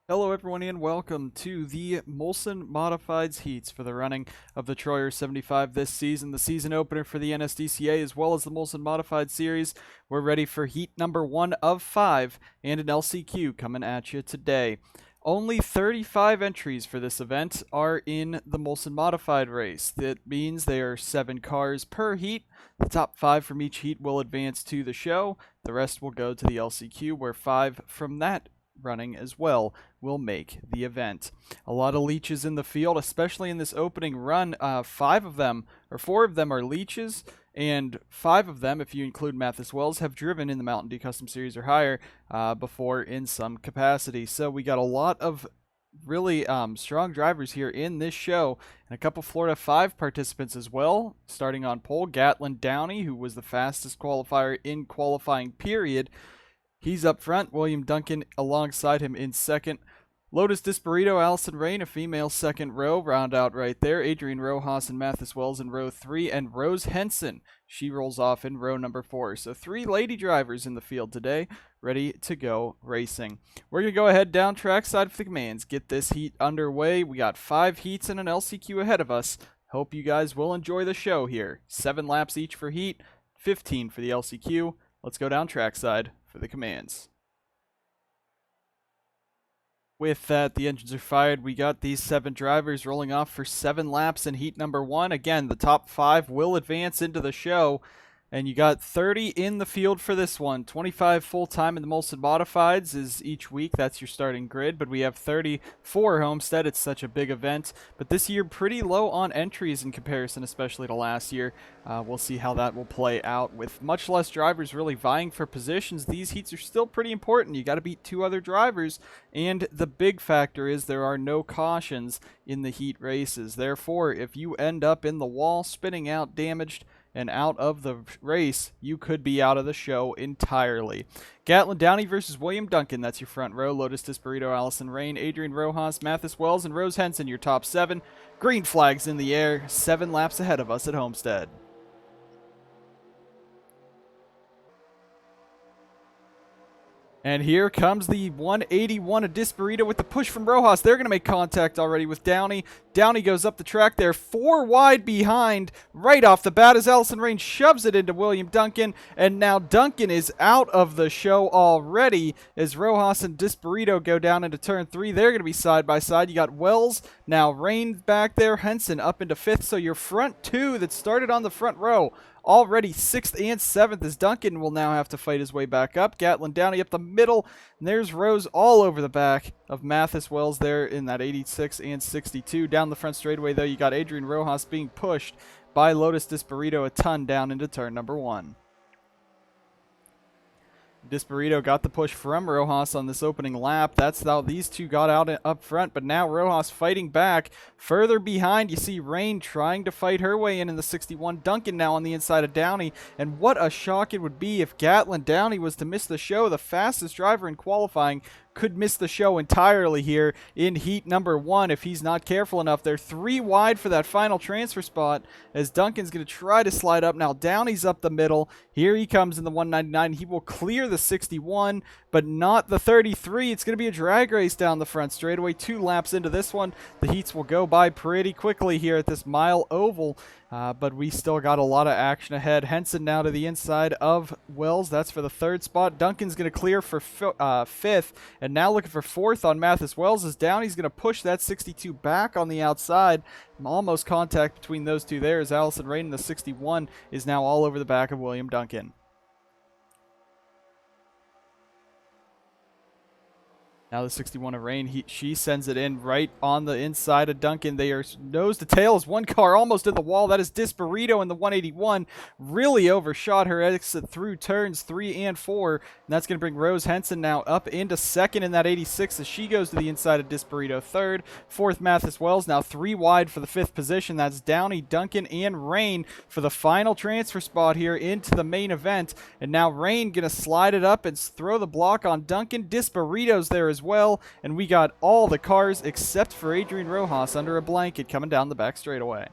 Hello everyone and welcome to the Molson Modifieds Heats for the running of the Troyer 75 this season, the season opener for the NSDCA as well as the Molson Modified Series. We're ready for heat number 1 of 5 and an LCQ coming at you today. Only 35 entries for this event are in the Molson Modified race. That means there are 7 cars per heat. The top 5 from each heat will advance to the show. The rest will go to the LCQ, where 5 from that running as well will make the event. A lot of leeches in the field, especially in this opening run. 4 of them are leeches, and 5 of them, if you include Mathis Wells, have driven in the Mountain Dew Custom Series or higher before in some capacity. So we got a lot of really strong drivers here in this show, and a couple Florida 5 participants as well. Starting on pole, Gatlin Downey, who was the fastest qualifier in qualifying period. He's up front. William Duncan alongside him in second. Lotus Disparito, Allison Rain, a female second row, round out right there. Adrian Rojas and Mathis Wells in row 3, and Rose Henson, she rolls off in row number 4. So 3 lady drivers in the field today, ready to go racing. We're going to go ahead down trackside for the commands, get this heat underway. We got 5 heats and an LCQ ahead of us. Hope you guys will enjoy the show here. 7 laps each for heat, 15 for the LCQ. Let's go down trackside for the commands. With that, the engines are fired. We got these 7 drivers rolling off for 7 laps in heat number 1. Again, the top 5 will advance into the show. And you got 30 in the field for this one. 25 full-time in the Molson Modifieds is each week. That's your starting grid. But we have 30 for Homestead. It's such a big event. But this year, pretty low on entries in comparison, especially to last year. We'll see how that will play out. With much less drivers really vying for positions, these heats are still pretty important. You got to beat 2 other drivers. And the big factor is there are no cautions in the heat races. Therefore, if you end up in the wall, spinning out, damaged, and out of the race, you could be out of the show entirely. Gatlin Downey versus William Duncan, that's your front row. Lotus Disparito, Allison Rain, Adrian Rojas, Mathis Wells, and Rose Henson, your top 7. Green flags in the air, 7 laps ahead of us at Homestead. And here comes the 181 of Disparito with the push from Rojas. They're going to make contact already with Downey. Downey goes up the track there, 4 wide behind right off the bat as Allison Rain shoves it into William Duncan. And now Duncan is out of the show already as Rojas and Disparito go down into turn 3. They're going to be side by side. You got Wells, now Rain back there, Henson up into 5th. So your front 2 that started on the front row already 6th and 7th as Duncan will now have to fight his way back up. Gatlin Downey up the middle. And there's Rose all over the back of Mathis Wells there in that 86 and 62. Down the front straightaway, though, you got Adrian Rojas being pushed by Lotus Disparito a ton down into turn number 1. Disparito got the push from Rojas on this opening lap. That's how these 2 got out up front, but now Rojas fighting back. Further behind, you see Rain trying to fight her way in the 61. Duncan now on the inside of Downey, and what a shock it would be if Gatlin Downey was to miss the show. The fastest driver in qualifying could miss the show entirely here in heat number 1 if he's not careful enough. They're 3 wide for that final transfer spot as Duncan's going to try to slide up. Now Downey's up the middle. Here he comes in the 199. He will clear the 61, but not the 33. It's going to be a drag race down the front straightaway. 2 laps into this one. The heats will go by pretty quickly here at this mile oval. But we still got a lot of action ahead. Henson now to the inside of Wells. That's for the 3rd spot. Duncan's going to clear for 5th. And now looking for 4th on Mathis Wells as Downey's going to push that 62 back on the outside. Almost contact between those 2 there as Allison Rain in the 61 is now all over the back of William Duncan. Now the 61 of Rain, she sends it in right on the inside of Duncan. They are nose to tail as 1 car almost at the wall. That is Disparito in the 181. Really overshot her exit through turns 3 and 4. And that's going to bring Rose Henson now up into 2nd in that 86 as she goes to the inside of Disparito 3rd. 4th, Mathis Wells, now 3 wide for the 5th position. That's Downey, Duncan, and Rain for the final transfer spot here into the main event. And now Rain going to slide it up and throw the block on Duncan. Disparito's there as well, and we got all the cars except for Adrian Rojas under a blanket coming down the back straightaway.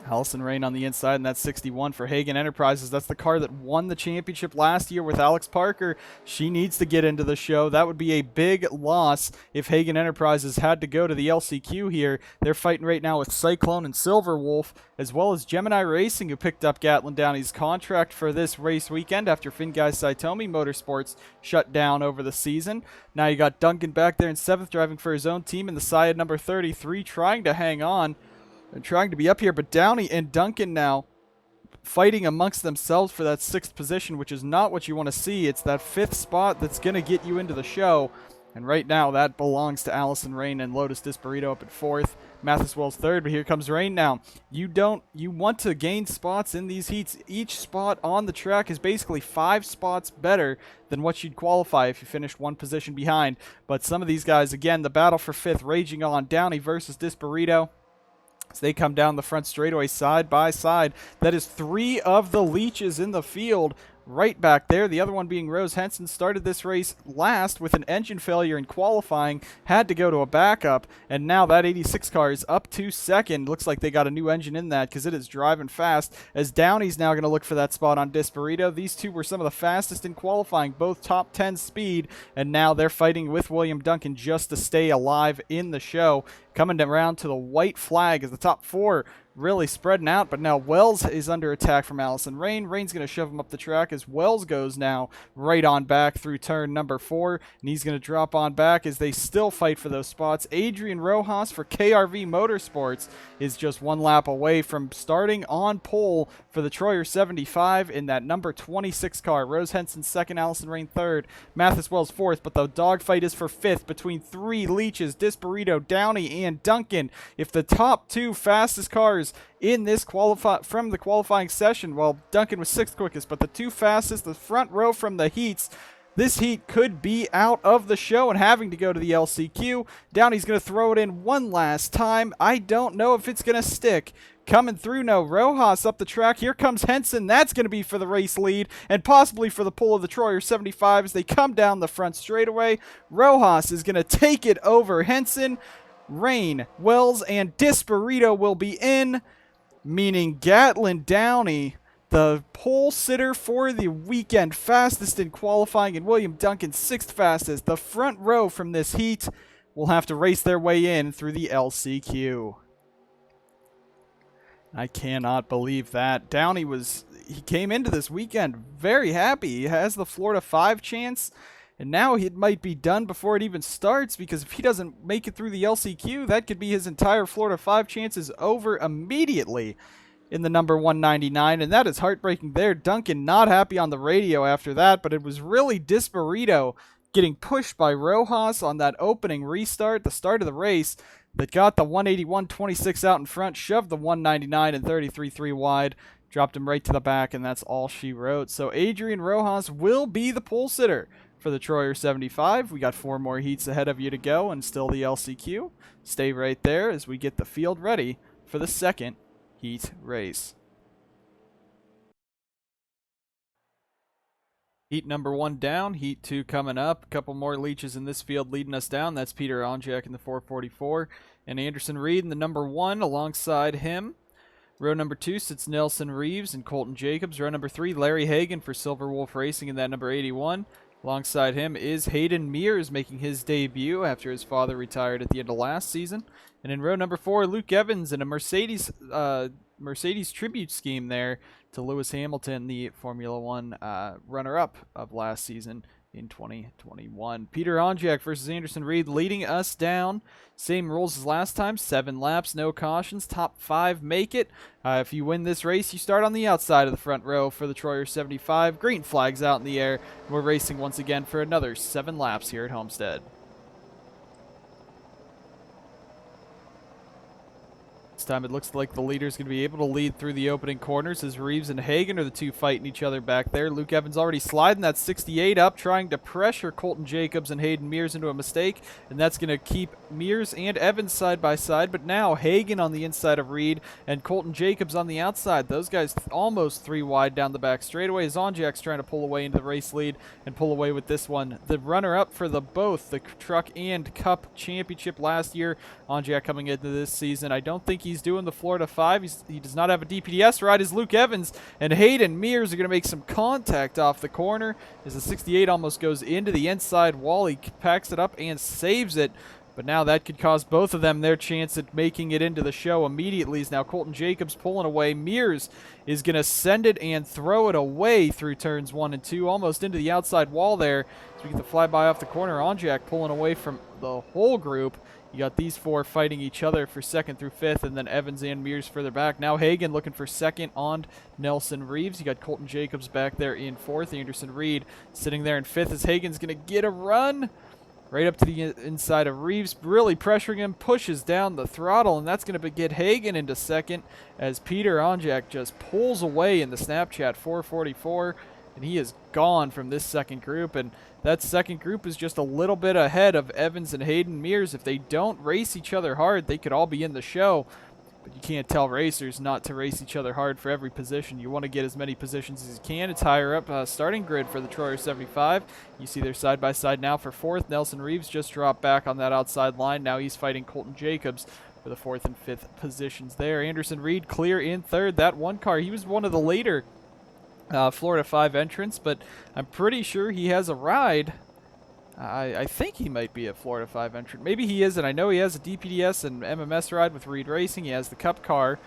Allison Rain on the inside, and that's 61 for Hagen Enterprises. That's the car that won the championship last year with Alex Parker. She needs to get into the show. That would be a big loss if Hagen Enterprises had to go to the LCQ here. They're fighting right now with Cyclone and Silverwolf, as well as Gemini Racing, who picked up Gatlin Downey's contract for this race weekend after Fingai Saitomi Motorsports shut down over the season. Now you got Duncan back there in 7th, driving for his own team in the Syed number 33, trying to hang on and trying to be up here, but Downey and Duncan now fighting amongst themselves for that 6th position, which is not what you want to see. It's that 5th spot that's going to get you into the show, and right now that belongs to Allison Rain and Lotus Disparito up at 4th. Mathis Wells 3rd, but here comes Rain now. You want to gain spots in these heats. Each spot on the track is basically 5 spots better than what you'd qualify if you finished 1 position behind. But some of these guys, again, the battle for 5th raging on. Downey versus Disparito. As they come down the front straightaway side by side. That is 3 of the leeches in the field right back there. The other one being Rose Henson started this race last with an engine failure in qualifying, had to go to a backup, and now that 86 car is up to 2nd. Looks like they got a new engine in that because it is driving fast, as Downey's now going to look for that spot on Disparito. These two were some of the fastest in qualifying, both top 10 speed, and now they're fighting with William Duncan just to stay alive in the show. Coming around to the white flag as the top 4 really spreading out, but now Wells is under attack from Allison Rain. Rain's going to shove him up the track as Wells goes now right on back through turn number 4, and he's going to drop on back as they still fight for those spots. Adrian Rojas for KRV Motorsports is just 1 lap away from starting on pole for the Troyer 75 in that number 26 car. Rose Henson 2nd, Allison Rain 3rd, Mathis Wells 4th, but the dogfight is for 5th between 3 leeches, Disparito, Downey, and Duncan. If the top 2 fastest cars in this from the qualifying session, well, Duncan was 6th quickest, but the 2 fastest, the front row from the heats, this heat could be out of the show and having to go to the LCQ. Downey's going to throw it in one last time. I don't know if it's going to stick. Coming through now, Rojas up the track. Here comes Henson. That's going to be for the race lead and possibly for the pull of the Troyer 75 as they come down the front straightaway. Rojas is going to take it over Henson. Rain, Wells, and Disparito will be in, meaning Gatlin Downey, the pole sitter for the weekend, fastest in qualifying, and William Duncan 6th fastest. The front row from this heat will have to race their way in through the LCQ. I cannot believe that. Downey he came into this weekend very happy. He has the Florida 5 chance. And now it might be done before it even starts, because if he doesn't make it through the LCQ, that could be his entire Florida 5 chances over immediately in the number 199, and that is heartbreaking there. Duncan not happy on the radio after that, but it was really Disparito getting pushed by Rojas on that opening restart, the start of the race, that got the 181.26 out in front, shoved the 199 and 33.3 wide, dropped him right to the back, and that's all she wrote. So Adrian Rojas will be the pole sitter for the Troyer 75. We got 4 more heats ahead of you to go and still the LCQ. Stay right there as we get the field ready for the 2nd heat race. Heat number 1 down, heat 2 coming up. A couple more leeches in this field leading us down. That's Peter Onjak in the 444 and Anderson Reed in the number 1 alongside him. Row number 2 sits Nelson Reeves and Colton Jacobs. Row number 3, Larry Hagen for Silver Wolf Racing in that number 81. Alongside him is Hayden Mears making his debut after his father retired at the end of last season. And in row number 4, Luke Evans in a Mercedes tribute scheme there to Lewis Hamilton, the Formula 1 runner-up of last season in 2021. Peter Onjak versus Anderson Reed leading us down. Same rules as last time. 7 laps, no cautions. Top 5 make it. If you win this race, you start on the outside of the front row for the Troyer 75. Green flags out in the air. We're racing once again for another 7 laps here at Homestead. This time it looks like the leader's going to be able to lead through the opening corners as Reeves and Hagen are the 2 fighting each other back there. Luke Evans already sliding that 68 up, trying to pressure Colton Jacobs and Hayden Mears into a mistake, and that's going to keep Mears and Evans side by side. But now Hagen on the inside of Reed and Colton Jacobs on the outside. Those guys almost 3 wide down the back straightaway as Onjak's trying to pull away into the race lead and pull away with this one. The runner-up for both the Truck and Cup Championship last year, Onjak coming into this season. I don't think he's he's doing the Florida 5. He does not have a DPDS ride as Luke Evans and Hayden Mears are going to make some contact off the corner as the 68 almost goes into the inside wall. He packs it up and saves it. But now that could cost both of them their chance at making it into the show immediately. Is now Colton Jacobs pulling away. Mears is going to send it and throw it away through turns 1 and 2, almost into the outside wall there. So we get the flyby off the corner. Onjak pulling away from the whole group. You got these four fighting each other for 2nd through 5th, and then Evans and Mears further back. Now Hagan looking for 2nd on Nelson Reeves. You got Colton Jacobs back there in 4th. Anderson Reed sitting there in 5th as Hagan's going to get a run right up to the inside of Reeves, really pressuring him, pushes down the throttle, and that's going to get Hagan into 2nd as Peter Onjak just pulls away in the Snapchat 444, and he is gone from this 2nd group, and that 2nd group is just a little bit ahead of Evans and Hayden Mears. If they don't race each other hard, they could all be in the show. But you can't tell racers not to race each other hard for every position. You want to get as many positions as you can. It's higher up starting grid for the Troyer 75. You see they're side by side now for 4th. Nelson Reeves just dropped back on that outside line. Now he's fighting Colton Jacobs for the 4th and 5th positions there. Anderson Reed clear in 3rd. That one car, he was one of the later Florida 5 entrants, but I'm pretty sure he has a ride. I think he might be a Florida 5 entrant. Maybe he isn't. I know he has a DPDS and MMS ride with Reed Racing. He has the Cup car.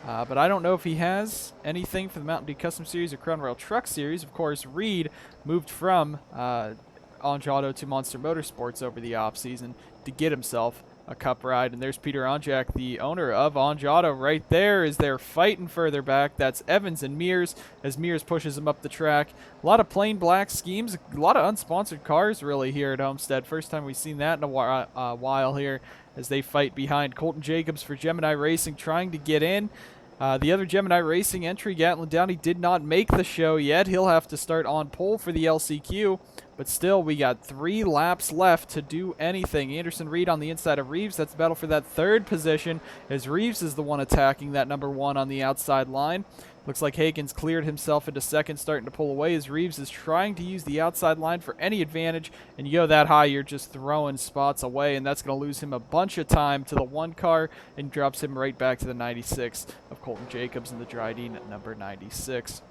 But I don't know if he has anything for the Mountain Dew Custom Series or Crown Royal Truck Series. Of course, Reed moved from Onjado to Monster Motorsports over the offseason to get himself a Cup ride. And there's Peter Onjak, the owner of Onjado, right there as they're fighting further back. That's Evans and Mears as Mears pushes him up the track. A lot of plain black schemes, a lot of unsponsored cars really here at Homestead. First time we've seen that in a while here as they fight behind Colton Jacobs for Gemini Racing trying to get in. The other Gemini Racing entry, Gatlin Downey, did not make the show yet. He'll have to start on pole for the LCQ. But still, we got 3 laps left to do anything. Anderson Reed on the inside of Reeves. That's a battle for that 3rd position as Reeves is the one attacking that number 1 on the outside line. Looks like Hagan's cleared himself into 2nd, starting to pull away as Reeves is trying to use the outside line for any advantage. And you go that high, you're just throwing spots away, and that's going to lose him a bunch of time to the 1 car and drops him right back to the 96 of Colton Jacobs in the Dryden at number 96.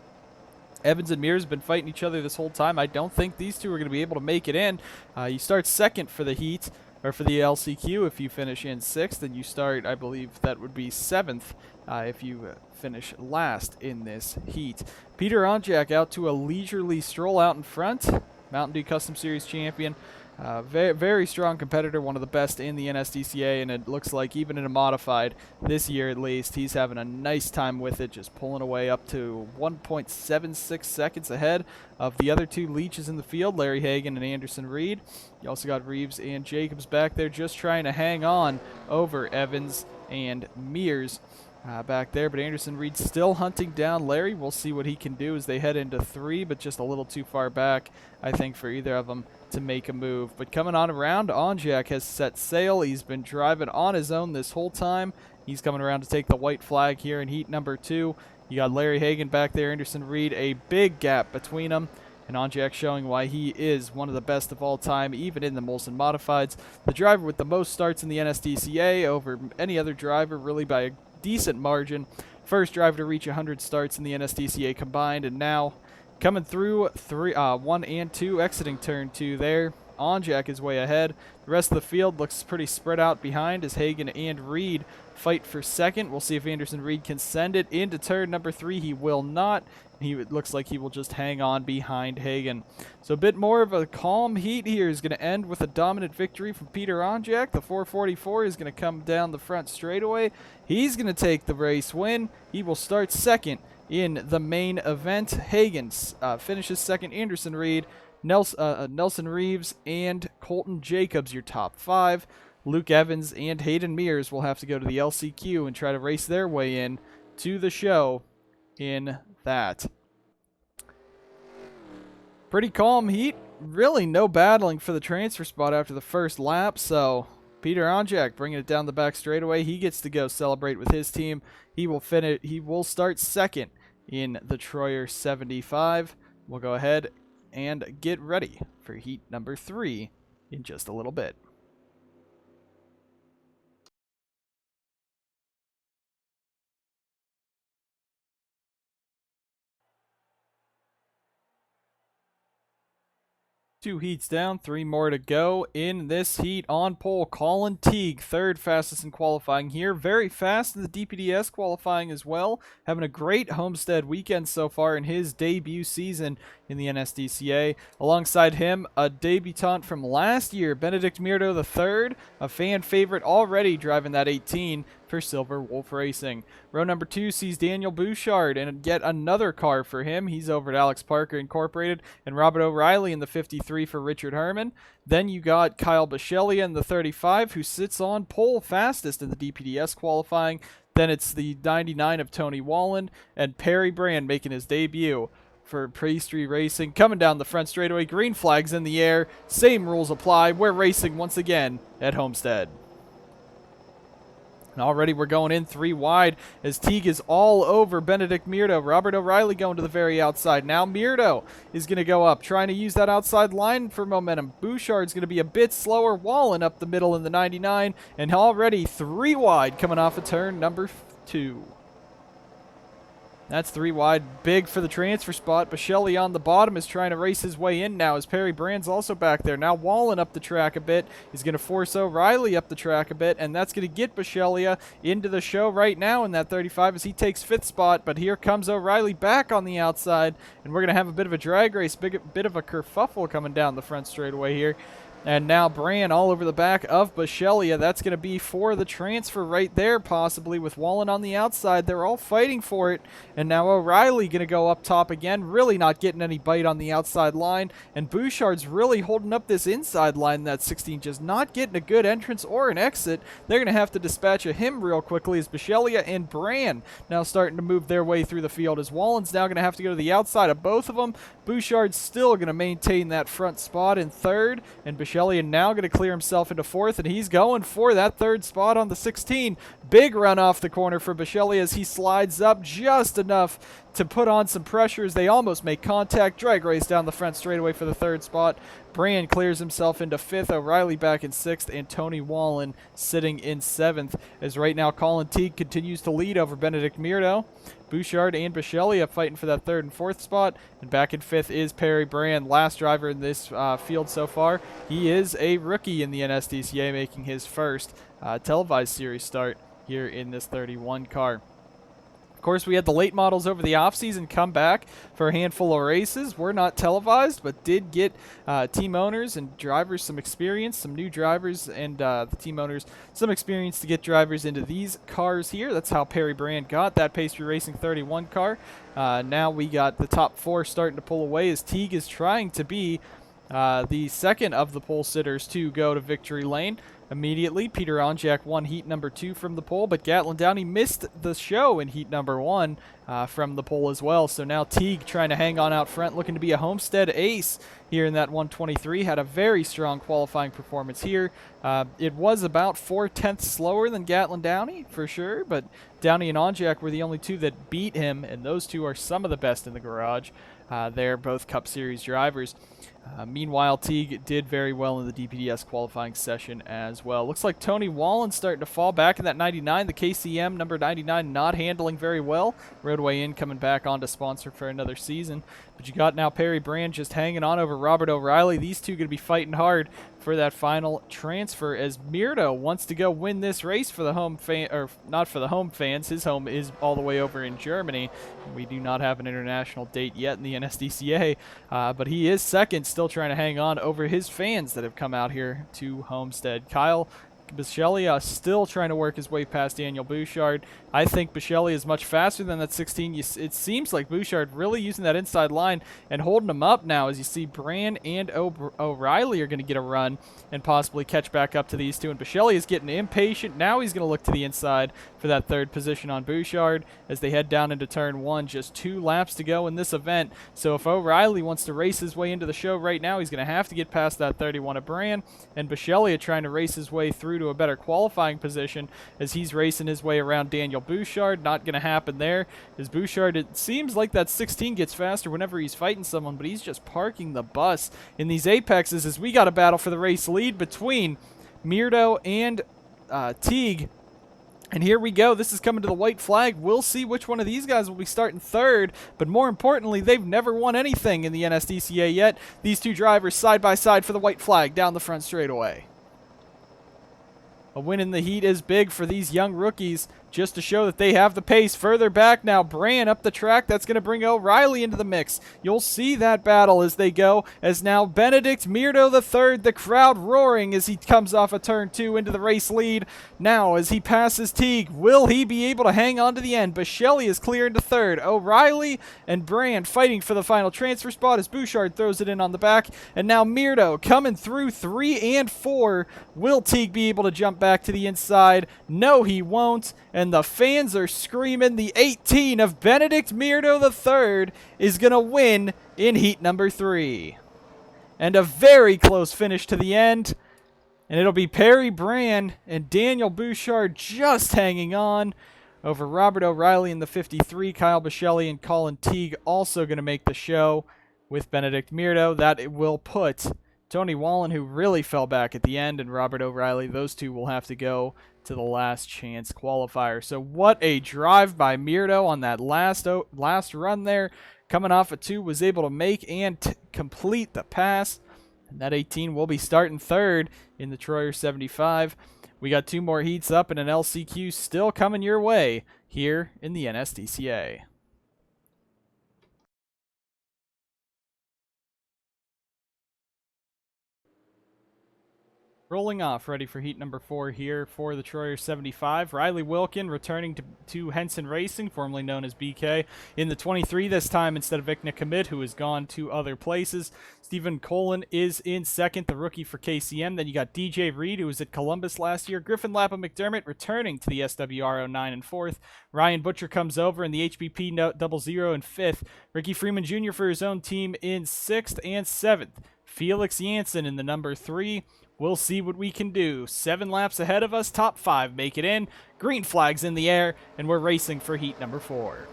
Evans and Mears have been fighting each other this whole time. I don't think these two are going to be able to make it in. You start 2nd for the heat, or for the LCQ if you finish in 6th, and you start, I believe that would be 7th if you finish last in this heat. Peter Onjak out to a leisurely stroll out in front. Mountain Dew Custom Series champion. Very, very strong competitor, one of the best in the NSDCA, and it looks like even in a modified, this year at least, he's having a nice time with it, just pulling away up to 1.76 seconds ahead of the other 2 leeches in the field, Larry Hagan and Anderson Reed. You also got Reeves and Jacobs back there just trying to hang on over Evans and Mears back there, but Anderson Reed still hunting down Larry. We'll see what he can do as they head into 3, but just a little too far back, I think, for either of them to make a move. But coming on around, Onjak has set sail. He's been driving on his own this whole time. He's coming around to take the white flag here in heat number 2. You got Larry Hagan back there, Anderson Reed, a big gap between them. And Onjak showing why he is one of the best of all time, even in the Molson Modifieds. The driver with the most starts in the NSDCA over any other driver, really by a decent margin. First driver to reach 100 starts in the NSDCA combined, and now coming through 1 and 2, exiting turn 2 there. Onjak is way ahead. The rest of the field looks pretty spread out behind as Hagan and Reed fight for 2nd. We'll see if Anderson Reed can send it into turn number 3. He will not. It looks like he will just hang on behind Hagan. So a bit more of a calm heat here is going to end with a dominant victory from Peter Onjak. The 444 is going to come down the front straightaway. He's going to take the race win. He will start 2nd in the main event. Hagan finishes 2nd. Anderson Reed, Nelson Reeves, and Colton Jacobs, your top 5. Luke Evans and Hayden Mears will have to go to the LCQ and try to race their way in to the show in that. Pretty calm heat. Really no battling for the transfer spot after the first lap, so Peter Onjak bringing it down the back straightaway. He gets to go celebrate with his team. He will start 2nd in the Troyer 75. We'll go ahead and get ready for heat number 3 in just a little bit. 2 heats down, 3 more to go in this heat. On pole, Colin Teague, third fastest in qualifying here. Very fast in the DPDS qualifying as well. Having a great Homestead weekend so far in his debut season in the NSDCA. Alongside him, a debutant from last year, Benedict Mirdo III, a fan favorite already driving that 18 for Silver Wolf Racing. Row number 2 sees Daniel Bouchard and yet another car for him. He's over at Alex Parker Incorporated, and Robert O'Reilly in the 53 for Richard Herman. Then you got Kyle Beshelian in the 35, who sits on pole fastest in the DPDS qualifying. Then it's the 99 of Tony Wallen, and Perry Brand making his debut for Pastry Racing. Coming down the front straightaway, green flags in the air, same rules apply. We're racing once again at Homestead. And already we're going in 3 wide as Teague is all over Benedict Mirdo. Robert O'Reilly going to the very outside. Now Mirdo is going to go up, trying to use that outside line for momentum. Bouchard's going to be a bit slower, Wallen up the middle in the 99, and already 3 wide coming off of turn number 2. That's 3 wide, big for the transfer spot. Beshelian on the bottom is trying to race his way in now as Perry Brand's also back there. Now Wallen up the track a bit. He's going to force O'Reilly up the track a bit, and that's going to get Beshelian into the show right now in that 35 as he takes 5th spot. But here comes O'Reilly back on the outside, and we're going to have a bit of a drag race, bit of a kerfuffle coming down the front straightaway here. And now Brand all over the back of Beshelian. That's going to be for the transfer right there, possibly, with Wallen on the outside. They're all fighting for it. And now O'Reilly going to go up top again, really not getting any bite on the outside line. And Bouchard's really holding up this inside line, that 16, just not getting a good entrance or an exit. They're going to have to dispatch him real quickly as Beshelian and Brand now starting to move their way through the field. As Wallen's now going to have to go to the outside of both of them. Bouchard's still going to maintain that front spot in 3rd, and Beshelian now going to clear himself into 4th, and he's going for that 3rd spot on the 16. Big run off the corner for Beshelian as he slides up just enough to put on some pressure as they almost make contact. Drag race down the front straightaway for the 3rd spot. Brand clears himself into 5th, O'Reilly back in 6th, and Tony Wallen sitting in 7th. As right now Colin Teague continues to lead over Benedict Mirdo. Bouchard and Beshelian fighting for that 3rd and 4th spot. And back in 5th is Perry Brand, last driver in this field so far. He is a rookie in the NSDCA, making his first televised series start here in this 31 car. Of course, we had the late models over the offseason come back for a handful of races. We're not televised, but did get team owners and drivers some experience, some new drivers and the team owners some experience to get drivers into these cars here. That's how Perry Brand got that Pastry Racing 31 car. Now we got the top 4 starting to pull away as Teague is trying to be the second of the pole sitters to go to victory lane. Immediately, Peter Onjak won heat number 2 from the pole, but Gatlin Downey missed the show in heat number 1 from the pole as well. So now Teague trying to hang on out front, looking to be a Homestead ace here in that 123. Had a very strong qualifying performance here. It was about 4/10 slower than Gatlin Downey, for sure, but Downey and Onjak were the only 2 that beat him, and those 2 are some of the best in the garage. They're both Cup Series drivers. Meanwhile, Teague did very well in the DPDS qualifying session as well. Looks like Tony Wallen starting to fall back in that 99. The KCM number 99 not handling very well. Roadway Inn coming back on to sponsor for another season. But you got now Perry Brand just hanging on over Robert O'Reilly. These 2 going to be fighting hard for that final transfer as Mirdo wants to go win this race for the home fan, or not for the home fans. His home is all the way over in Germany. We do not have an international date yet in the NSDCA, but he is second, still trying to hang on over his fans that have come out here to Homestead. Kyle Beshelian still trying to work his way past Daniel Bouchard. I think Beshelian is much faster than that 16. It seems like Bouchard really using that inside line and holding him up now as you see Brand and O'Reilly are going to get a run and possibly catch back up to these 2. And Beshelian is getting impatient. Now he's going to look to the inside for that 3rd position on Bouchard as they head down into turn 1. Just 2 laps to go in this event. So if O'Reilly wants to race his way into the show right now, he's going to have to get past that 31 of Brand. And Beshelian trying to race his way through to a better qualifying position as he's racing his way around Daniel Bouchard. Not going to happen there. As Bouchard, it seems like that 16 gets faster whenever he's fighting someone, but he's just parking the bus in these apexes as we got a battle for the race lead between Mirdo and Teague. And here we go. This is coming to the white flag. We'll see which one of these guys will be starting third. But more importantly, they've never won anything in the NSDCA yet. These two drivers side by side for the white flag down the front straightaway. A win in the heat is big for these young rookies, just to show that they have the pace. Further back now, Bran up the track. That's going to bring O'Reilly into the mix. You'll see that battle as they go, as now Benedict Mirdo III, the crowd roaring as he comes off a turn 2 into the race lead. Now, as he passes Teague, will he be able to hang on to the end? Beshelian is clear into third. O'Reilly and Bran fighting for the final transfer spot as Bouchard throws it in on the back. And now Mirdo coming through 3 and 4. Will Teague be able to jump back to the inside? No, he won't. And the fans are screaming. The 18 of Benedict Mirdo III is going to win in heat number 3. And a very close finish to the end. And it'll be Perry Bran and Daniel Bouchard just hanging on over Robert O'Reilly in the 53. Kyle Beshelian and Colin Teague also going to make the show with Benedict Mirdo. That it will put Tony Wallen, who really fell back at the end, and Robert O'Reilly. Those two will have to go to the last chance qualifier. So what a drive by Mirdo on that last run there. Coming off a 2, was able to make and complete the pass. And that 18 will be starting third in the Troyer 75. We got 2 more heats up and an LCQ still coming your way here in the NSDCA. Rolling off, ready for heat number 4 here for the Troyer 75. Riley Wilkin returning to Henson Racing, formerly known as BK, in the 23 this time instead of Ikna Commit, who has gone to other places. Stephen Colin is in second, the rookie for KCM. Then you got DJ Reed, who was at Columbus last year. Griffin Lapham McDermott returning to the SWR 09 in 4th. Ryan Butcher comes over in the HBP 00 in 5th. Ricky Freeman Jr. for his own team in 6th and 7th. Felix Janssen in the number 3. We'll see what we can do. 7 laps ahead of us. Top 5 make it in. Green flags in the air, and we're racing for heat number 4.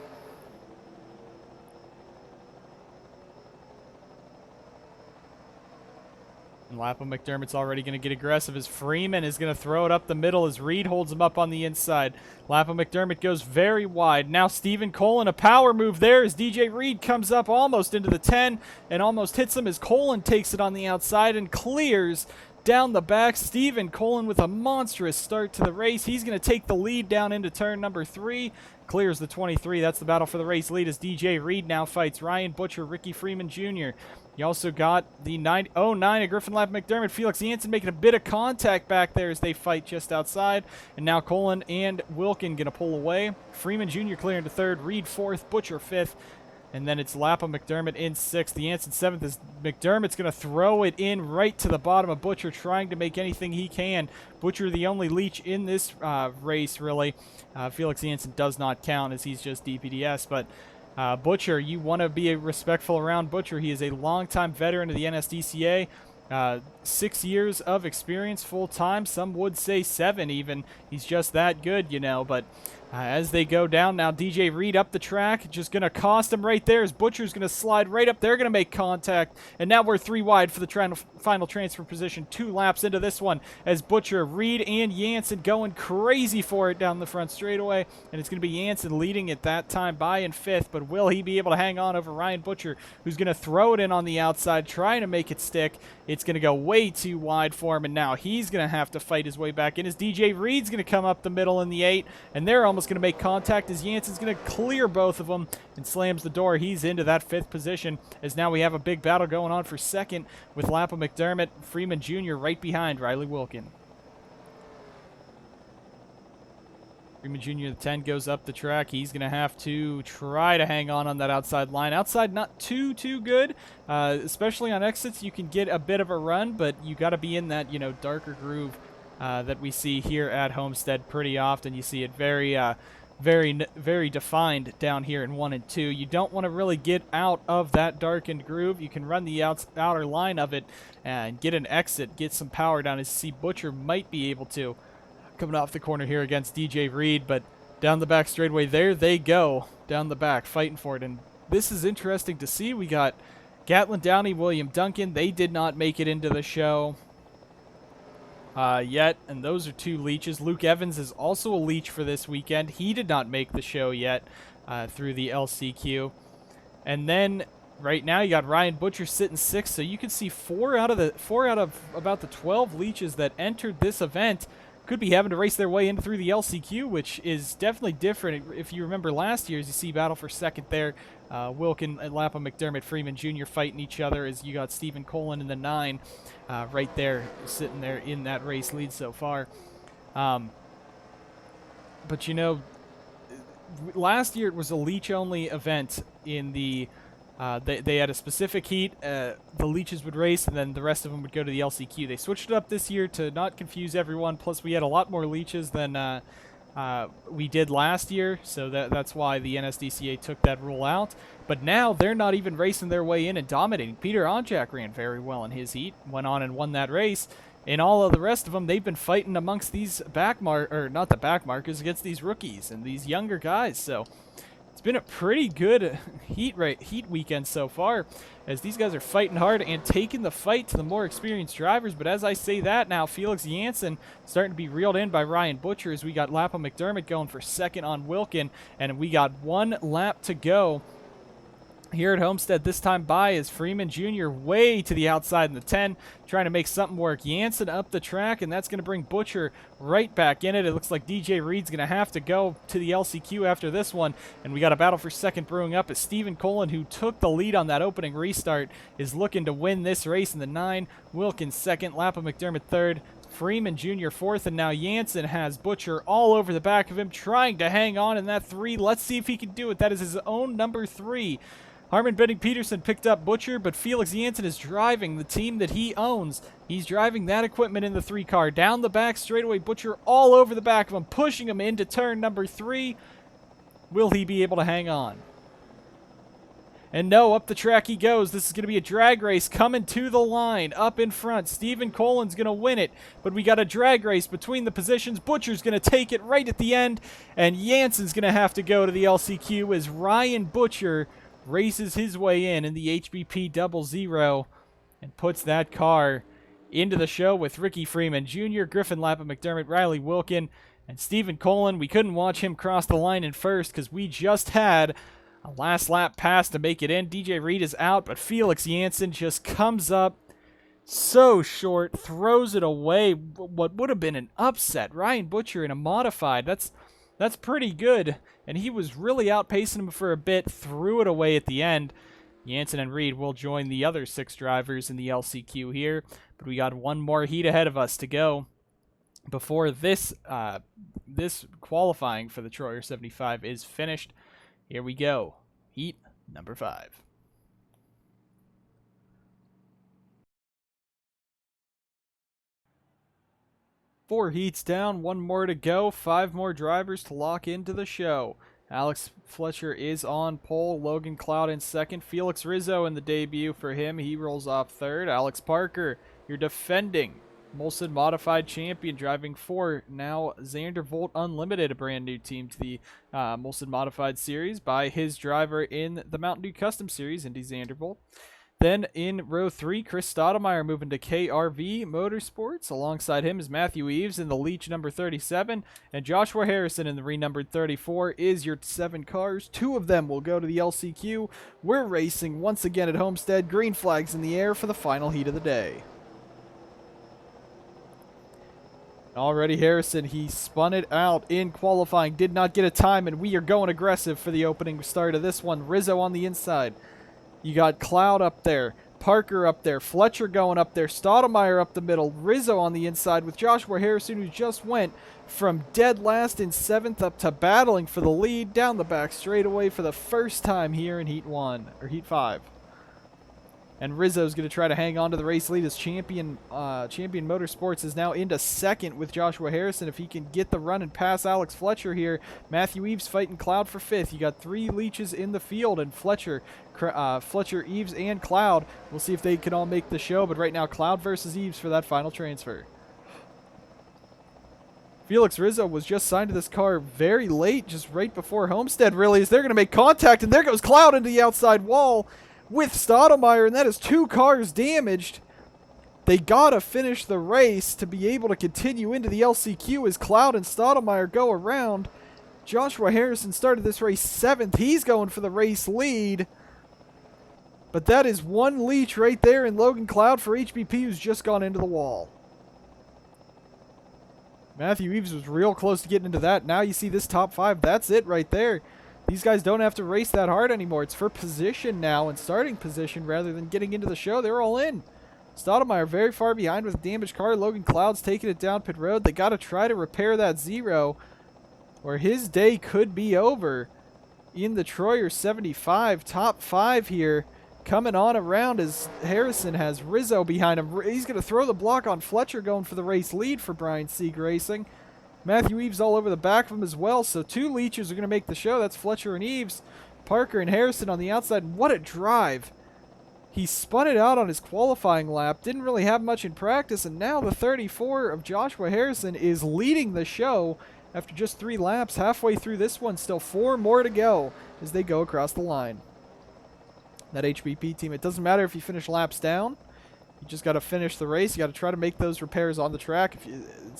And Lapham McDermott's already going to get aggressive as Freeman is going to throw it up the middle as Reed holds him up on the inside. Lapham McDermott goes very wide. Now Stephen Colin, a power move there as DJ Reed comes up almost into the 10 and almost hits him as Colin takes it on the outside and clears down the back. Stephen Colin with a monstrous start to the race. He's going to take the lead down into turn number 3. Clears the 23. That's the battle for the race lead as DJ Reed now fights Ryan Butcher, Ricky Freeman Jr. You also got the 09 of Griffin Lapham McDermott. Felix Janssen making a bit of contact back there as they fight just outside. And now Colin and Wilkin going to pull away. Freeman Jr. clearing to 3rd. Reed 4th. Butcher 5th. And then it's Lapham McDermott in 6th. The Janssen 7th as McDermott's going to throw it in right to the bottom of Butcher, trying to make anything he can. Butcher the only leech in this race, really. Felix Janssen does not count as he's just DPDS. But Butcher, you want to be respectful around Butcher. He is a longtime veteran of the NSDCA. 6 years of experience full-time. Some would say 7 even. He's just that good, you know. But as they go down now, DJ Reed up the track. Just going to cost him right there as Butcher's going to slide right up. They're going to make contact. And now we're 3 wide for the final transfer position. 2 laps into this one as Butcher, Reed, and Janssen going crazy for it down the front straightaway. And it's going to be Janssen leading at that time by in 5th. But will he be able to hang on over Ryan Butcher, who's going to throw it in on the outside, trying to make it stick. It's going to go way too wide for him, and now he's going to have to fight his way back in as DJ Reed's going to come up the middle in the 8, and they're almost going to make contact as Janssen's going to clear both of them and slams the door. He's into that 5th position as now we have a big battle going on for 2nd with Lapham McDermott, Freeman Jr. right behind Riley Wilkin. Freeman Jr. the 10 goes up the track. He's going to have to try to hang on that outside line. Outside not too good, especially on exits. You can get a bit of a run, but you got to be in that, you know, darker groove that we see here at Homestead pretty often. You see it very defined down here in 1 and 2. You don't want to really get out of that darkened groove. You can run the outer line of it and get an exit, get some power down. As you see, Butcher might be able to. Coming off the corner here against DJ Reed, but down the back straightaway, there they go, down the back, fighting for it. And this is interesting to see. We got Gatlin Downey, William Duncan. They did not make it into the show. yet, and those are 2 leeches. Luke Evans is also a leech for this weekend. He did not make the show yet through the LCQ. And then right now you got Ryan Butcher sitting 6th, so you can see 4 out of about the 12 leeches that entered this event could be having to race their way in through the LCQ, which is definitely different. If you remember last year, as you see battle for second there, Wilkin and Lapham, McDermott, Freeman Jr. fighting each other as you got Stephen Colin in the 9 right there, sitting there in that race lead so far. But you know, last year it was a leech-only event in the they had a specific heat. The leeches would race, and then the rest of them would go to the LCQ. They switched it up this year to not confuse everyone. Plus, we had a lot more leeches than we did last year, so that's why the NSDCA took that rule out. But now they're not even racing their way in and dominating. Peter Onjak ran very well in his heat, went on and won that race. And all of the rest of them, they've been fighting amongst these not the back markers, against these rookies and these younger guys. So it's been a pretty good heat weekend so far, as these guys are fighting hard and taking the fight to the more experienced drivers. But as I say that now, Felix Janssen starting to be reeled in by Ryan Butcher, as we got Lapham McDermott going for second on Wilkin, and we got 1 lap to go here at Homestead. This time by is Freeman Jr. way to the outside in the 10, trying to make something work. Janssen up the track, and that's going to bring Butcher right back in it. It looks like DJ Reed's going to have to go to the LCQ after this one, and we got a battle for second brewing up as Stephen Colin, who took the lead on that opening restart, is looking to win this race in the 9. Wilkins second, Lapham McDermott third, Freeman Jr. fourth, and now Janssen has Butcher all over the back of him, trying to hang on in that 3. Let's see if he can do it. That is his own number 3. Harmon Benning-Peterson picked up Butcher, but Felix Janssen is driving the team that he owns. He's driving that equipment in the 3 car. Down the back straightaway, Butcher all over the back of him, pushing him into turn number 3. Will he be able to hang on? And no, up the track he goes. This is going to be a drag race coming to the line. Up in front, Stephen Colin's going to win it, but we got a drag race between the positions. Butcher's going to take it right at the end, and Janssen's going to have to go to the LCQ as Ryan Butcher races his way in the HBP 00 and puts that car into the show with Ricky Freeman Jr., Griffin Lapham McDermott, Riley Wilkin, and Stephen Colin. We couldn't watch him cross the line in first because we just had a last lap pass to make it in. DJ Reed is out, but Felix Janssen just comes up so short, throws it away. What would have been an upset. Ryan Butcher in a modified. That's pretty good, and he was really outpacing him for a bit, threw it away at the end. Janssen and Reed will join the other 6 drivers in the LCQ here, but we got 1 more heat ahead of us to go before this this qualifying for the Troyer 75 is finished. Here we go. Heat number 5. Four heats down, 1 more to go, 5 more drivers to lock into the show. Alex Fletcher is on pole, Logan Cloud in second, Felix Rizzo in the debut for him. He rolls off third. Alex Parker, your defending Molson Modified champion, driving for now Zandervolt Unlimited, a brand new team to the Molson Modified series by his driver in the Mountain Dew Custom Series, Indy Zandervolt. Then in row 3, Chris Stoudemire moving to KRV Motorsports. Alongside him is Matthew Eves in the Leech number 37. And Joshua Harrison in the renumbered 34 is your 7 cars. 2 of them will go to the LCQ. We're racing once again at Homestead. Green flags in the air for the final heat of the day. Already Harrison, he spun it out in qualifying. Did not get a time, and we are going aggressive for the opening start of this one. Rizzo on the inside. You got Cloud up there, Parker up there, Fletcher going up there, Stoudemire up the middle, Rizzo on the inside with Joshua Harrison, who just went from dead last in 7th up to battling for the lead down the back straightaway for the first time here in Heat 5. And Rizzo's going to try to hang on to the race lead as Champion Motorsports is now into second with Joshua Harrison. If he can get the run and pass Alex Fletcher here. Matthew Eves fighting Cloud for 5th. You got 3 leeches in the field, and Fletcher, Eves, and Cloud. We'll see if they can all make the show, but right now Cloud versus Eves for that final transfer. Felix Rizzo was just signed to this car very late, just right before Homestead really, as they're going to make contact, and there goes Cloud into the outside wall with Stoudemire, and that is 2 cars damaged. they gotta finish the race to be able to continue into the LCQ as Cloud and Stottlemyre go around. Joshua Harrison started this race 7th. He's going for the race lead. But that is one leech right there in Logan Cloud for HBP, who's just gone into the wall. Matthew Eves was real close to getting into that. Now you see this top 5. That's it right there. These guys don't have to race that hard anymore. It's for position now and starting position rather than getting into the show. They're all in. Stottlemyre very far behind with a damaged car. Logan Cloud's taking it down pit road. They got to try to repair that 0 or his day could be over in the Troyer 75. Top 5 here. Coming on around as Harrison has Rizzo behind him. He's going to throw the block on Fletcher, going for the race lead for Brian Sieg Racing. Matthew Eves all over the back of him as well. So 2 leeches are going to make the show. That's Fletcher and Eves. Parker and Harrison on the outside. What a drive. He spun it out on his qualifying lap. Didn't really have much in practice. And now the 34 of Joshua Harrison is leading the show after just 3 laps. Halfway through this one. Still 4 more to go as they go across the line. That HBP team, it doesn't matter if you finish laps down. You just got to finish the race. You got to try to make those repairs on the track.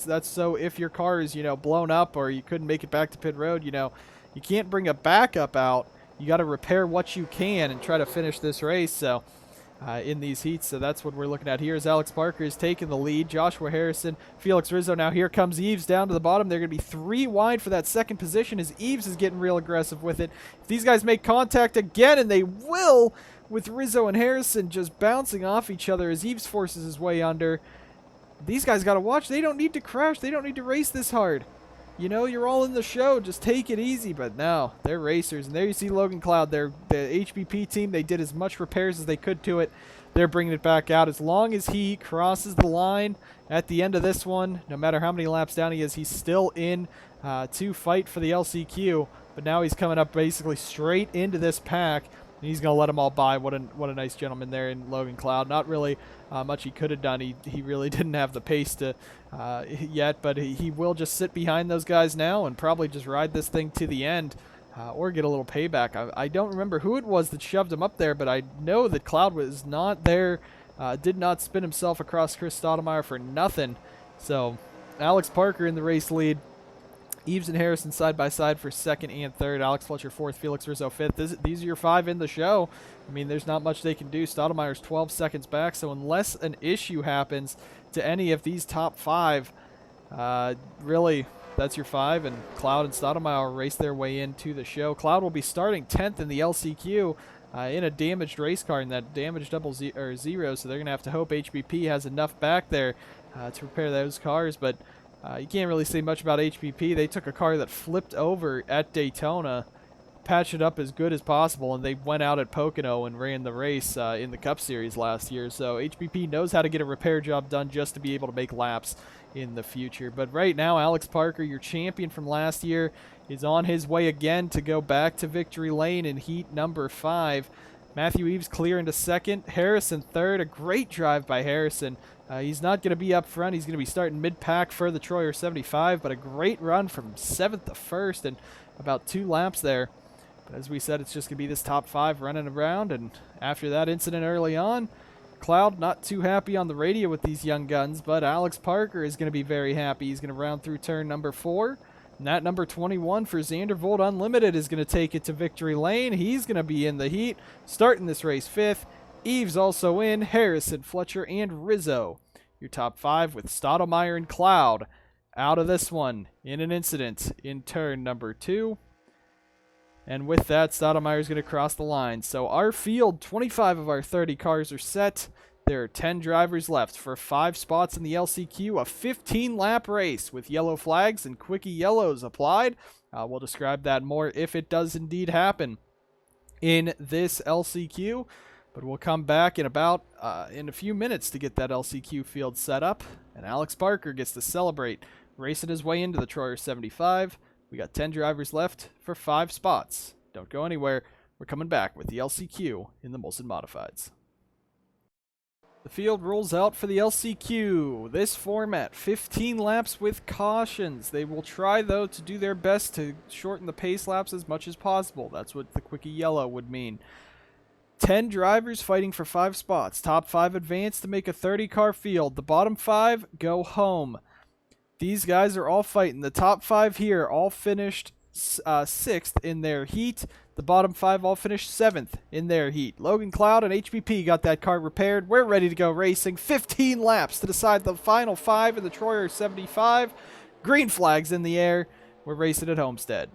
That's so if your car is, blown up or you couldn't make it back to pit road, you can't bring a backup out. You got to repair what you can and try to finish this race. So in these heats, so that's what we're looking at here. As Alex Parker is taking the lead. Joshua Harrison, Felix Rizzo. Now here comes Eves down to the bottom. They're going to be 3 wide for that second position as Eves is getting real aggressive with it. If these guys make contact again, and they will, with Rizzo and Harrison just bouncing off each other as Eves forces his way under. These guys got to watch. They don't need to crash. They don't need to race this hard. You're all in the show. Just take it easy. But no, they're racers. And there you see Logan Cloud. They're the HBP team. They did as much repairs as they could to it. They're bringing it back out. As long as he crosses the line at the end of this one, no matter how many laps down he is, he's still in to fight for the LCQ. But now he's coming up basically straight into this pack. And he's going to let them all by. What a nice gentleman there in Logan Cloud. Not really much he could have done. He really didn't have the pace to yet, but he will just sit behind those guys now and probably just ride this thing to the end or get a little payback. I don't remember who it was that shoved him up there, but I know that Cloud was not there, did not spin himself across Chris Stottlemyre for nothing. So Alex Parker in the race lead. Eves and Harrison side by side for 2nd and 3rd. Alex Fletcher 4th. Felix Rizzo 5th. These are your 5 in the show. I mean, there's not much they can do. Stottlemyre's 12 seconds back, so unless an issue happens to any of these top 5, really, that's your 5, and Cloud and Stottlemyre race their way into the show. Cloud will be starting 10th in the LCQ in a damaged race car in that damaged zero, so they're going to have to hope HBP has enough back there to repair those cars, but you can't really say much about HBP. They took a car that flipped over at Daytona, patched it up as good as possible, and they went out at Pocono and ran the race in the Cup Series last year. So HBP knows how to get a repair job done just to be able to make laps in the future. But right now, Alex Parker, your champion from last year, is on his way again to go back to victory lane in heat number 5. Matthew Eves clear into 2nd. Harrison 3rd. A great drive by Harrison. He's not going to be up front. He's going to be starting mid-pack for the Troyer 75, but a great run from 7th to 1st and about 2 laps there. But as we said, it's just going to be this top 5 running around, and after that incident early on, Cloud not too happy on the radio with these young guns, but Alex Parker is going to be very happy. He's going to round through turn number 4, and that number 21 for Xandervold Unlimited is going to take it to victory lane. He's going to be in the heat, starting this race 5th. Eves also in, Harrison, Fletcher, and Rizzo. Your top 5 with Stottlemyre and Cloud out of this one in an incident in turn number 2. And with that, Stottlemyre is going to cross the line. So our field, 25 of our 30 cars are set. There are 10 drivers left for 5 spots in the LCQ, a 15-lap race with yellow flags and quickie yellows applied. We'll describe that more if it does indeed happen in this LCQ. But we'll come back in about in a few minutes to get that LCQ field set up. And Alex Parker gets to celebrate, racing his way into the Troyer 75. We got 10 drivers left for 5 spots. Don't go anywhere. We're coming back with the LCQ in the Molson Modifieds. The field rolls out for the LCQ. This format, 15 laps with cautions. They will try, though, to do their best to shorten the pace laps as much as possible. That's what the quickie yellow would mean. 10 drivers fighting for 5 spots. Top 5 advance to make a 30-car field. The bottom 5 go home. These guys are all fighting. The top 5 here all finished 6th in their heat. The bottom 5 all finished 7th in their heat. Logan Cloud and HBP got that car repaired. We're ready to go racing. 15 laps to decide the final 5 in the Troyer 75. Green flags in the air. We're racing at Homestead.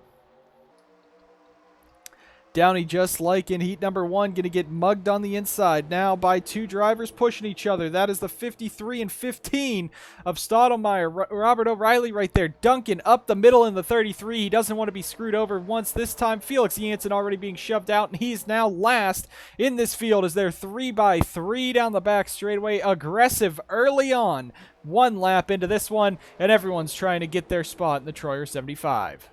Downey, just like in heat number 1, going to get mugged on the inside now by 2 drivers pushing each other. That is the 53 and 15 of Stottlemyre. Robert O'Reilly right there. Duncan up the middle in the 33. He doesn't want to be screwed over once this time. Felix Jansen already being shoved out, and he's now last in this field as they're 3x3 down the back straightaway. Aggressive early on. 1 lap into this one, and everyone's trying to get their spot in the Troyer 75.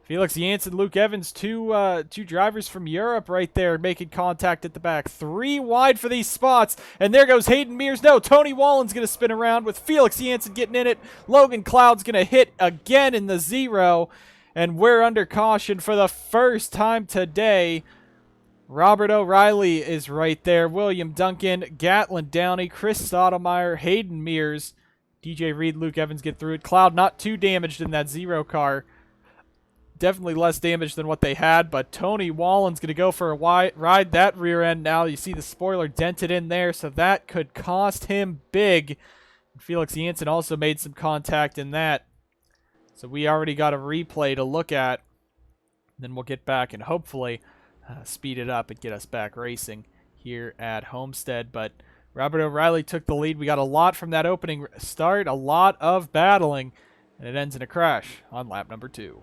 Felix Jansen, Luke Evans, two drivers from Europe right there making contact at the back. 3 wide for these spots, and there goes Hayden Mears. No, Tony Wallen's going to spin around with Felix Jansen getting in it. Logan Cloud's going to hit again in the 0, and we're under caution for the first time today. Robert O'Reilly is right there. William Duncan, Gatlin Downey, Chris Stottlemyre, Hayden Mears, DJ Reed, Luke Evans get through it. Cloud not too damaged in that 0 car. Definitely less damage than what they had, but Tony Wallen's going to go for a ride. That rear end now, you see the spoiler dented in there, so that could cost him big. Felix Jansen also made some contact in that. So we already got a replay to look at. Then we'll get back and hopefully speed it up and get us back racing here at Homestead. But Robert O'Reilly took the lead. We got a lot from that opening start, a lot of battling, and it ends in a crash on lap number 2.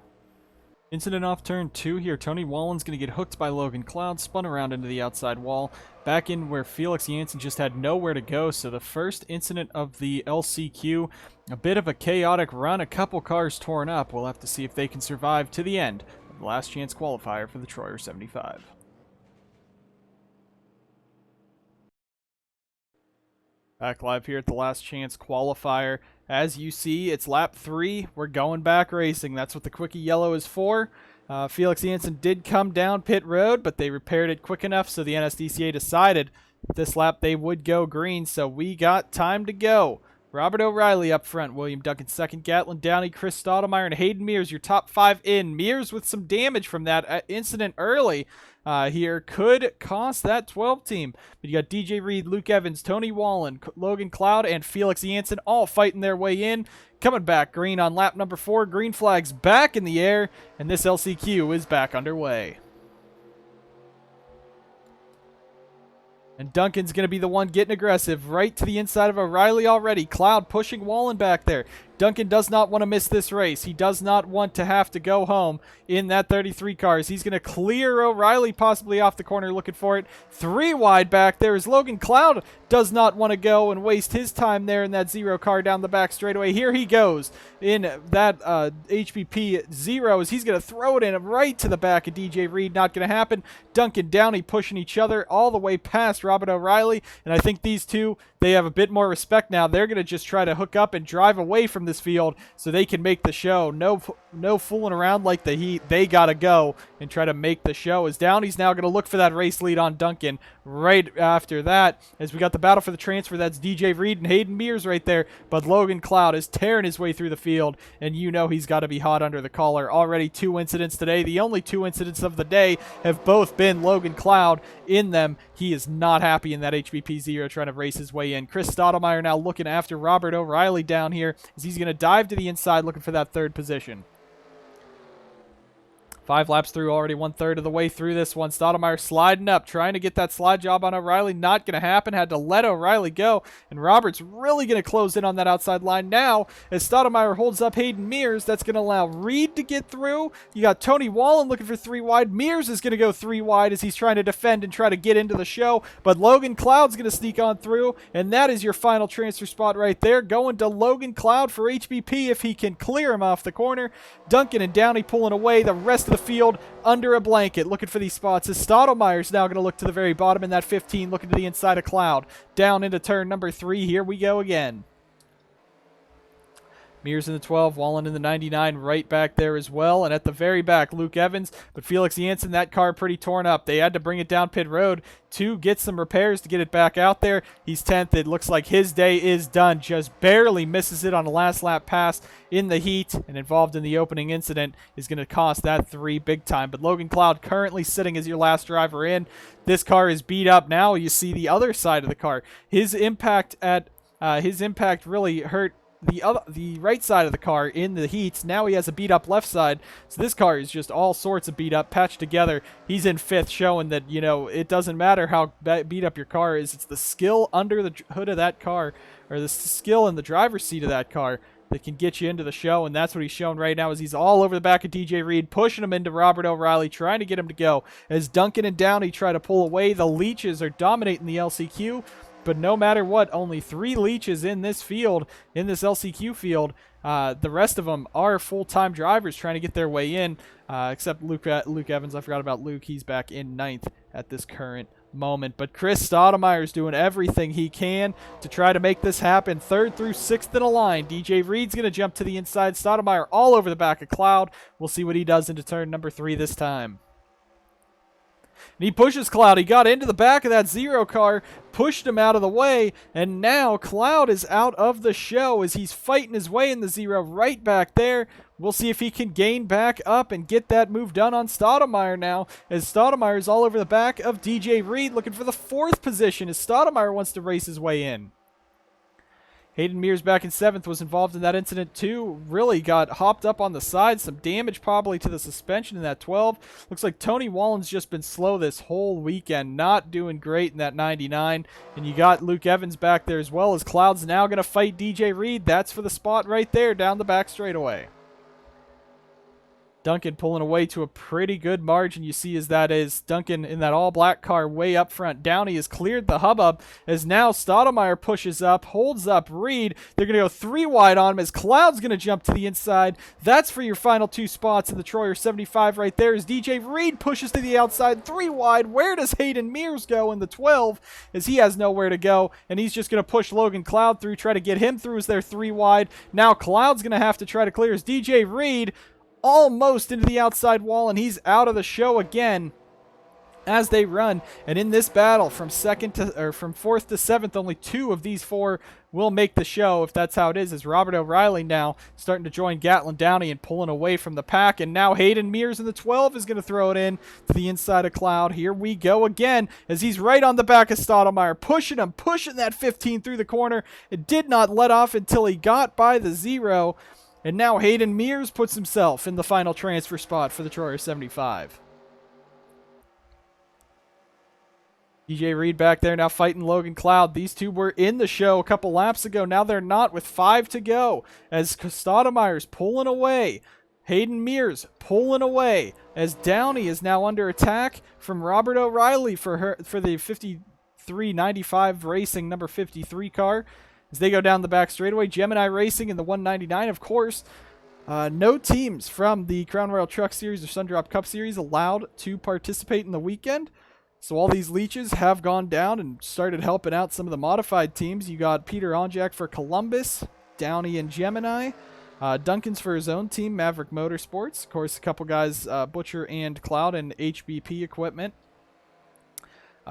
Incident off turn 2 here. Tony Wallen's going to get hooked by Logan Cloud, spun around into the outside wall, back in where Felix Jansen just had nowhere to go. So the first incident of the LCQ, a bit of a chaotic run, a couple cars torn up. We'll have to see if they can survive to the end of the last chance qualifier for the Troyer 75. Back live here at the last chance qualifier. As you see, it's lap 3. We're going back racing. That's what the quickie yellow is for. Felix Jansen did come down pit road, but they repaired it quick enough, so the NSDCA decided this lap they would go green, so we got time to go. Robert O'Reilly up front, William Duncan second, Gatlin Downey, Chris Stottlemyre, and Hayden Mears, your top 5 in. Mears with some damage from that incident early here could cost that 12 team. But you got DJ Reed, Luke Evans, Tony Wallen, Logan Cloud, and Felix Jansen all fighting their way in. Coming back green on lap number 4. Green flags back in the air, and this LCQ is back underway. And Duncan's going to be the one getting aggressive right to the inside of O'Reilly already. Cloud pushing Wallen back there. Duncan does not want to miss this race. He does not want to have to go home in that 33 cars. He's going to clear O'Reilly possibly off the corner looking for it. 3 wide back there as Logan Cloud does not want to go and waste his time there in that 0 car down the back straightaway. Here he goes in that HBP 0 as he's going to throw it in right to the back of DJ Reed. Not going to happen. Duncan Downey pushing each other all the way past Robert O'Reilly. And I think these two, they have a bit more respect now. They're going to just try to hook up and drive away from this field so they can make the show. No fooling around like the heat. They got to go and try to make the show. As Downey's now going to look for that race lead on Duncan right after that. As we got the battle for the transfer, that's DJ Reed and Hayden Mears right there. But Logan Cloud is tearing his way through the field, and you know he's got to be hot under the collar. Already 2 incidents today. The only 2 incidents of the day have both been Logan Cloud in them. He is not happy in that HBP 0 trying to race his way in. Chris Stottlemyre now looking after Robert O'Reilly down here as he's going to dive to the inside looking for that 3rd position. 5 laps through, already 1/3 of the way through this one. Stottlemyre sliding up, trying to get that slide job on O'Reilly. Not going to happen. Had to let O'Reilly go. And Robert's really going to close in on that outside line now as Stottlemyre holds up Hayden Mears. That's going to allow Reed to get through. You got Tony Wallen looking for 3 wide. Mears is going to go 3 wide as he's trying to defend and try to get into the show. But Logan Cloud's going to sneak on through. And that is your final transfer spot right there. Going to Logan Cloud for HBP if he can clear him off the corner. Duncan and Downey pulling away. The rest of the field under a blanket looking for these spots as Stottlemyre's now going to look to the very bottom in that 15 looking to the inside of Cloud. Down into turn number 3. Here we go again. Mears in the 12, Wallen in the 99 right back there as well. And at the very back, Luke Evans. But Felix Janssen, that car pretty torn up. They had to bring it down pit road to get some repairs to get it back out there. He's 10th. It looks like his day is done. Just barely misses it on a last lap pass in the heat, and involved in the opening incident is going to cost that 3 big time. But Logan Cloud currently sitting as your last driver in. This car is beat up now. You see the other side of the car. His impact really hurt the right side of the car in the heats. Now he has a beat up left side, so this car is just all sorts of beat up, patched together. He's in 5th, showing that, you know, it doesn't matter how beat up your car is. It's the skill under the hood of that car, or the skill in the driver's seat of that car, that can get you into the show. And that's what he's showing right now, as he's all over the back of DJ Reed, pushing him into Robert O'Reilly, trying to get him to go. As Duncan and Downey try to pull away, the Leeches are dominating the LCQ. But no matter what, only 3 Leeches in this field, in this LCQ field. The rest of them are full-time drivers trying to get their way in, except Luke Evans. I forgot about Luke. He's back in 9th at this current moment. But Chris Stoudemire is doing everything he can to try to make this happen. 3rd through 6th in a line. DJ Reed's going to jump to the inside. Stoudemire all over the back of Cloud. We'll see what he does into turn number 3 this time. And he pushes Cloud. He got into the back of that Zero car, pushed him out of the way, and now Cloud is out of the show as he's fighting his way in the Zero right back there. We'll see if he can gain back up and get that move done on Stoudemire now, as Stoudemire is all over the back of DJ Reed, looking for the 4th position as Stoudemire wants to race his way in. Hayden Mears back in 7th, was involved in that incident too. Really got hopped up on the side. Some damage probably to the suspension in that 12. Looks like Tony Wallen's just been slow this whole weekend. Not doing great in that 99. And you got Luke Evans back there as well, as Cloud's now going to fight DJ Reed. That's for the spot right there down the back straightaway. Duncan pulling away to a pretty good margin. You see as that is Duncan in that all-black car way up front. Downey has cleared the hubbub as now Stoudemire pushes up, holds up Reed. They're going to go 3 wide on him as Cloud's going to jump to the inside. That's for your final 2 spots in the Troyer 75 right there as DJ Reed pushes to the outside, 3 wide. Where does Hayden Mears go in the 12 as he has nowhere to go, and he's just going to push Logan Cloud through, try to get him through as they're 3 wide. Now Cloud's going to have to try to clear as DJ Reed almost into the outside wall, and he's out of the show again as they run. And in this battle, from 4th to 7th, only 2 of these 4 will make the show, if that's how it is, as Robert O'Reilly now starting to join Gatlin Downey and pulling away from the pack. And now Hayden Mears in the 12 is going to throw it in to the inside of Cloud. Here we go again as he's right on the back of Stoudemire, pushing him, pushing that 15 through the corner. It did not let off until he got by the Zero. And now Hayden Mears puts himself in the final transfer spot for the Troyer 75. DJ Reed back there now fighting Logan Cloud. These 2 were in the show a couple laps ago. Now they're not, with 5 to go as Stoudemire's pulling away. Hayden Mears pulling away as Downey is now under attack from Robert O'Reilly for the 5395 Racing number 53 car. As they go down the back straightaway, Gemini Racing in the 199, of course. No teams from the Crown Royal Truck Series or Sundrop Cup Series allowed to participate in the weekend. So all these Leeches have gone down and started helping out some of the modified teams. You got Peter Onjak for Columbus, Downey and Gemini. Duncan's for his own team, Maverick Motorsports. Of course, a couple guys, Butcher and Cloud, and HBP equipment.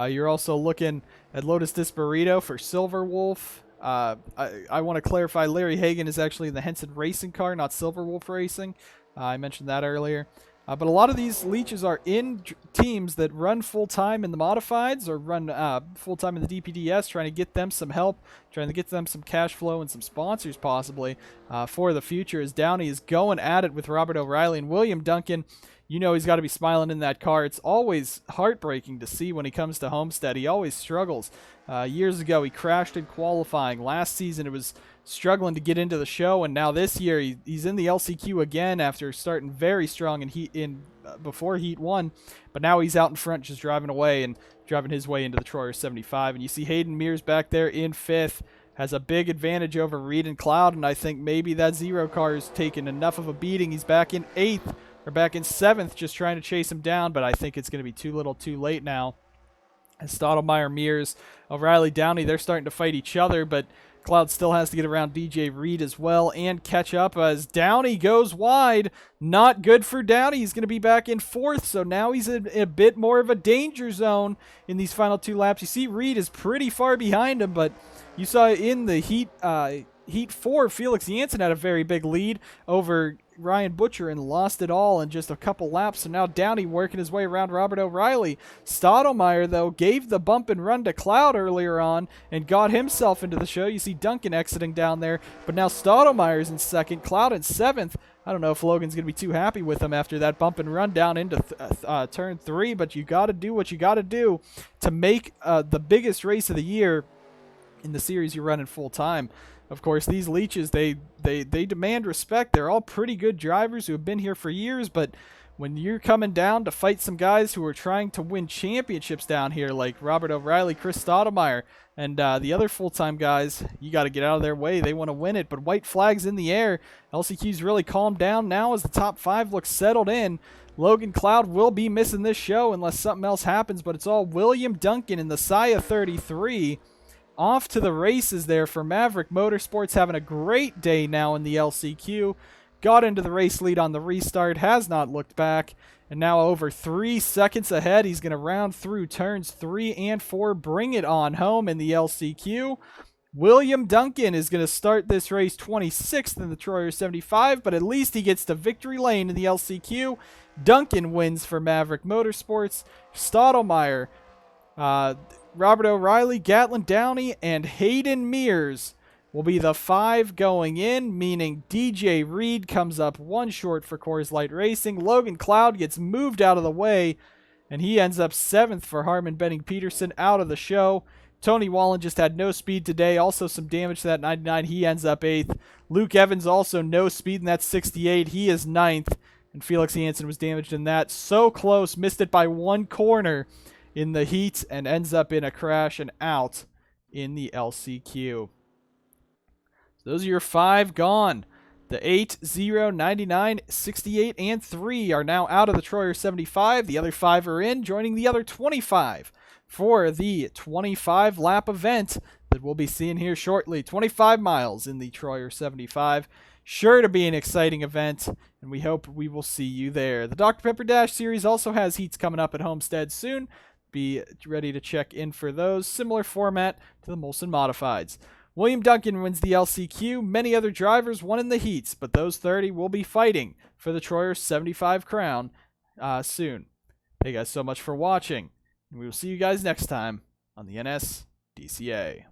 You're also looking at Lotus Disparito for Silver Wolf. I want to clarify, Larry Hagan is actually in the Henson Racing car, not Silver Wolf Racing. I mentioned that earlier. But a lot of these Leeches are in teams that run full-time in the modifieds or run full-time in the DPDS, trying to get them some help, trying to get them some cash flow and some sponsors possibly for the future, as Downey is going at it with Robert O'Reilly and William Duncan. You know he's got to be smiling in that car. It's always heartbreaking to see when he comes to Homestead. He always struggles. Years ago, he crashed in qualifying. Last season, it was struggling to get into the show, and now this year, he's in the LCQ again after starting very strong before Heat 1. But now he's out in front just driving away and driving his way into the Troyer 75. And you see Hayden Mears back there in 5th. Has a big advantage over Reed and Cloud, and I think maybe that Zero car is taking enough of a beating. He's back in 8th. Or back in 7th, just trying to chase him down, but I think it's going to be too little too late now, Stottlemyre, Mears, O'Reilly, Downey, they're starting to fight each other, but Cloud still has to get around DJ Reed as well and catch up as Downey goes wide. Not good for Downey. He's going to be back in 4th, so now he's a bit more of a danger zone in these final 2 laps. You see Reed is pretty far behind him, but you saw in the Heat 4, Felix Janssen had a very big lead over Ryan Butcher and lost it all in just a couple laps. So now Downey working his way around Robert O'Reilly. Stottlemyre, though, gave the bump and run to Cloud earlier on and got himself into the show. You see Duncan exiting down there, but now Stottlemyre's in 2nd, Cloud in 7th. I don't know if Logan's going to be too happy with him after that bump and run down into turn 3, but you got to do what you got to do to make the biggest race of the year in the series you're running full time. Of course, these leeches, they demand respect. They're all pretty good drivers who have been here for years, but when you're coming down to fight some guys who are trying to win championships down here, like Robert O'Reilly, Chris Stottlemyre, and the other full-time guys, you got to get out of their way. They want to win it, but white flags in the air. LCQ's really calmed down now as the top 5 looks settled in. Logan Cloud will be missing this show unless something else happens, but it's all William Duncan in the Saya 33. Off to the races there for Maverick Motorsports, having a great day now in the LCQ. Got into the race lead on the restart, has not looked back, and now over 3 seconds ahead. He's going to round through turns 3 and 4, bring it on home in the LCQ. William Duncan is going to start this race 26th in the Troyer 75, but at least he gets to victory lane in the LCQ. Duncan wins for Maverick Motorsports. Stottlemyre, Robert O'Reilly, Gatlin Downey, and Hayden Mears will be the 5 going in, meaning DJ Reed comes up 1 short for Coors Light Racing. Logan Cloud gets moved out of the way, and he ends up 7th for Harmon Benning Peterson out of the show. Tony Wallen just had no speed today, also some damage to that 99. He ends up 8th. Luke Evans also no speed in that 68. He is 9th, and Felix Janssen was damaged in that. So close, missed it by 1 corner in the heat and ends up in a crash and out in the LCQ. So those are your 5 gone. The 8, 0, 99, 68, and 3 are now out of the Troyer 75. The other 5 are in, joining the other 25 for the 25-lap event that we'll be seeing here shortly. 25 miles in the Troyer 75. Sure to be an exciting event, and we hope we will see you there. The Dr. Pepper Dash series also has heats coming up at Homestead soon. Be ready to check in for those. Similar format to the Molson Modifieds. William Duncan wins the LCQ. Many other drivers won in the heats, but those 30 will be fighting for the Troyer 75 crown soon. Thank you guys so much for watching, and we will see you guys next time on the NSDCA.